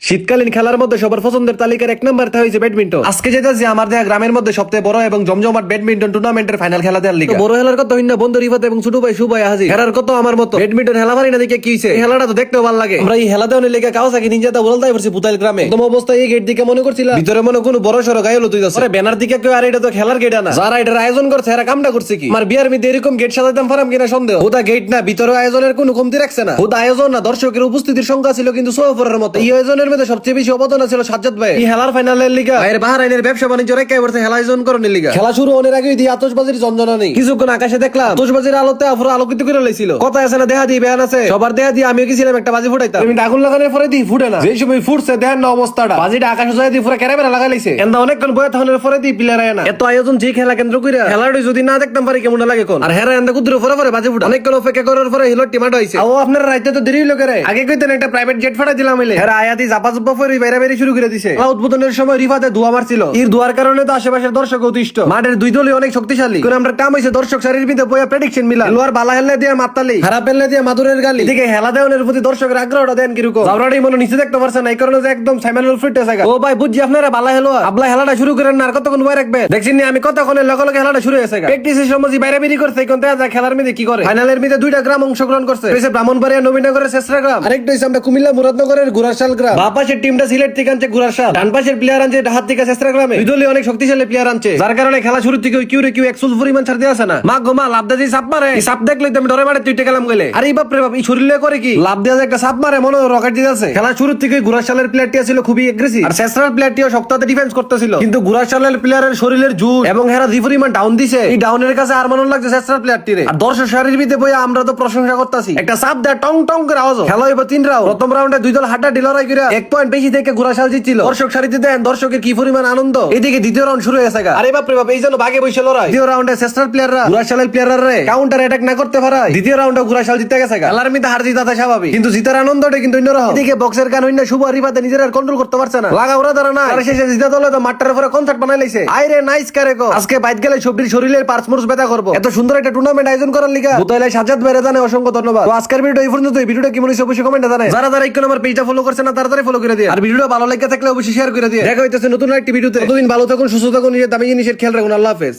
শীতকালীন খেলার মধ্যে সবার পছন্দের তালিকার এক নম্বর হয়েছে ব্যাডমিন্টন। আজকে যেতেছি আমার দেখা গ্রামের মধ্যে সবচেয়ে বড় এবং জমজমাট ব্যাডমিন্টন টুর্নামেন্টের ফাইনাল খেলা দেওয়ার লিগে। বড় খেলার কথা হইনা বন্ধু রিফাত এবং ছোট ভাই সুবাই হাজির। খেলার কত আমার মতো ব্যাডমিন্টন খেলা পারি না দেখে কি হইছে, এই খেলাটা তো দেখতেও ভালো লাগে। আমরা এই খেলা দেওয়ার লিগে কাওয়াসাকি নিনজাটা বলতাই পারছি বুতাইল গ্রামে। প্রথম অবস্থায় এই গেট দিকে মনে করছিলাম ভিতরে মনে কোনো বড় সড়ো গায়ে লুতুই যাচ্ছে। আরে ব্যানার দিকে কেউ আর এটা তো খেলার গেট না, যারা এটার আয়োজন করছে এরা কামটা করছে কি? আমার বিয়ার মধ্যে এরকম গেট সাজাইতাম পারাম কিনা সন্দেহ। ওটা গেট না, ভিতরে আয়োজনের কোনো কমতি রাখছে না। ওটা আয়োজন না, দর্শকের উপস্থিতির সংখ্যা ছিল কিন্তু সোফরের মতো। এই আয়োজনের মধ্যে সবচেয়ে বেশি অবদান ছিল সাজ্জাদ ভাই। এই খেলার ফাইনালের লিগা ভাইয়ের বাহারাইনের ব্যবসা বাণিজ্য রেখে বসে খেলা আয়োজন করার লিগা। খেলা শুরু অনেক আগে দিয়ে আতশবাজির ঝনঝনা নেই। কিছুক্ষণ আকাশে দেখলাম আতশবাজির আলোতে পুরো আলোকিত করে লাইছিল। কথা আছে না, দেহা দিয়ে বেয়ান আছে, সবার দেহা দিয়ে আমিও গেছিলাম একটা বাজি ফুটাইতাম। আমি আগুন লাগানোর পরে দিয়ে ফুটে না, যেই সময় ফুটছে দেখেন না অবস্থাটা, বাজিটা আকাশে যায় দিয়ে পুরো ক্যারামেরা লাগাই লাইছে। এন্দা অনেকক্ষণ বয়ে থাকার পরে দিয়ে প্লেয়ার আয় না। এত আয়োজন যে খেলা কেন্দ্র কইরা খেলাটা যদি না দেখতাম পারি কেমন লাগে কোন। আর হেরা এন্দা কুদ্র পরে পরে বাজি ফুটা অনেকক্ষণ অপেক্ষা করার পরে হিলো টিমাট হইছে। ও আপনার রাইতে তো দেরি হইলো করে, আগে কইতেন একটা প্রাইভেট জেট ফাটা দিলাম হইলে। হেরা আয়াতি জাপা জুপা পরে বাইরে বাইরে শুরু করে দিছে। উদ্বোধনের সময় রিফাতে ধোয়া মারছিল। এর ধোয়ার কারণে তো আশেপাশের দর্শক অতিষ্ঠ। মাঠের দুই দলই অনেক শক্তিশালী। কোন আমরা টাম হইছে দর্শক সারির ভিতরে বইয়া প্রেডিকশন মিলা। লোয়ার বালা হেললে দিয়ে মাতালি, খারাপ হেললে দিয়ে মাদুরের গালি। এদিকে হেলা দেওয়ানের প্রতি দর্শকের আগ্রহটা দেন কিরকম। জাবরাডি মনে নিচে দেখতে পারছেন না, এই কারণে যে একদম সাইমানুল ফিট আছে। ও ভাই বুঝছি আপনারা বালা হেলো আবলা হেলাটা শুরু করেন না, আর কতক্ষণ বই রাখবেন দেখছেন। আমি কতক্ষণের লগে লগে হেলাটা শুরু হয়েছে। প্র্যাকটিসের সময় বাইরে বেরি করছে, কোন দেখা খেলার মধ্যে কি করে। ফাইনালের মধ্যে দুইটা গ্রাম অংশগ্রহণ করছে, হইছে ব্রাহ্মণবাড়িয়া নবীনগরের শেষরা গ্রাম, আরেকটা হইছে আমরা কুমিল্লা মুরাদনগরের গুরাশাল গ্রাম। বাঁ পাশের টিমটা সিলেট থেকে আনছে গুরাশাল, ডান পাশের প্লেয়ার আনছে হাত থেকে শেষরা গ্রামে। দুই দলই অনেক শক্তিশালী প্লেয়ার আনছে, যার কারণে খেলা শুরু থেকে কিউ রে কিউ একসুল পরিমাণ ছাড় দিয়ে আসে না। মা গো মা লাভ দিয়ে সাপ মারে, সাপ দেখলে তুমি ডরে মারে তুইটে গেলাম গেলে। আরে বাপ রে বাপ, এই শরীরে করে কি লাভ দিয়ে একটা সাপ মারে মনে রকেট দিয়ে আছে। খেলা শুরু থেকে গুরাশালের প্লেয়ারটি ছিল খুবই এগ্রেসিভ, আর শেষরার প্লেয়ারটিও শক্ততে ডিফেন্স করতেছিল। কিন্তু গুরাশালের প্লেয়ারের শরীরের জোর এবং হেরা যে পরিমাণ ডাউন দিছে, এই ডাউনের কাছে আর মনে লাগছে শেষরার প্লেয়ারটিরে। আর দর্শক শারীর ভিতরে বইয়া আমরা তো প্রশংসা করতেছি। একটা সাপ দেয় টং টং করে আওয়াজ। খেলা হইব 3 রাউন্ড। প্রথম রাউন্ডে দুই দল হাড্ডাহাড্ডি লড়াই করে 1 পয়েন্ট বেশি থেকে গুরাশাল জিতছিল। দর্শক সারিতে দেন দর্শকের কি পরিমাণ আনন্দ। এদিকে দ্বিতীয় রাউন্ড শুরু হয়েছে। আরে বাপ রে বাপ, এই জন্য ভাগে বসে লড়াই। দ্বিতীয় রাউন্ডে শেষরার প্লেয়াররা গুরাশালের প্লেয়াররা কাউন্টার অ্যাটাক না করতে পারায় দ্বিতীয় রাউন্ডে গুরাশাল জিতে গেছে। খেলার মধ্যে হার জিত আছে স্বাভাবিক, কিন্তু জিতার আনন্দটা কিন্তু অন্যরকম। এদিকে বক্সের গান হইনা শুভ রিফাতে নিজের আর কন্ট্রোল করতে পারছে না, লাগা ওরা ধরে না। আর শেষে জিতা দলে তো মাঠটার উপরে কনসার্ট বানাই লাইছে। আইরে নাইস কারে গো, আজকে বাইট গেলে সবরির শরীরের পার্টস মুরস ব্যথা করব। এত সুন্দর একটা টুর্নামেন্ট আয়োজন করার লিগা বুতাইলে সাজ্জাদ ভাইরা জানে অসংখ্য ধন্যবাদ। তো আজকের ভিডিও এই পর্যন্ত। এই ভিডিওটা কেমন হইছে অবশ্যই কমেন্টে জানান। যারা যারা এখন আমার পেজটা ফলো করছেন না তাড়াতাড়ি ফলো করে দিন, আর ভিডিওটা ভালো লাগে থাকলে অবশ্যই শেয়ার করে দিন। দেখা হইতেছে নতুন একটা ভিডিওতে। ততদিন ভালো থাকুন, সুস্থ থাকুন, নিজের দামি জিনিসের খেয়াল রাখুন। আল্লাহ হাফেজ।